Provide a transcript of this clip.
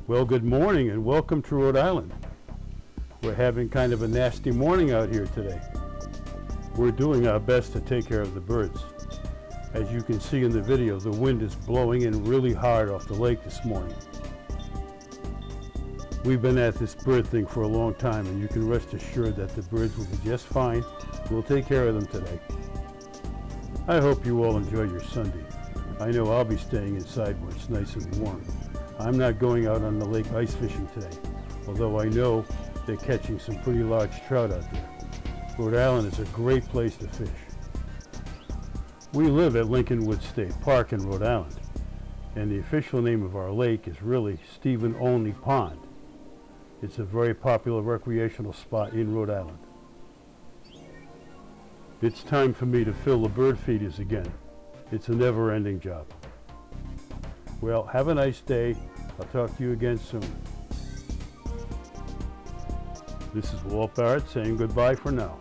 Well, good morning and welcome to Rhode Island. We're having kind of a nasty morning out here today. We're doing our best to take care of the birds. As you can see in the video, the wind is blowing in really hard off the lake this morning. We've been at this bird thing for a long time, and you can rest assured that the birds will be just fine. We'll take care of them today. I hope you all enjoy your Sunday. I know I'll be staying inside where it's nice and warm. I'm not going out on the lake ice fishing today, although I know they're catching some pretty large trout out there. Rhode Island is a great place to fish. We live at Lincolnwood State Park in Rhode Island, and the official name of our lake is really Stephen Olney Pond. It's a very popular recreational spot in Rhode Island. It's time for me to fill the bird feeders again. It's a never-ending job. Well, have a nice day. I'll talk to you again soon. This is Walt Barrett saying goodbye for now.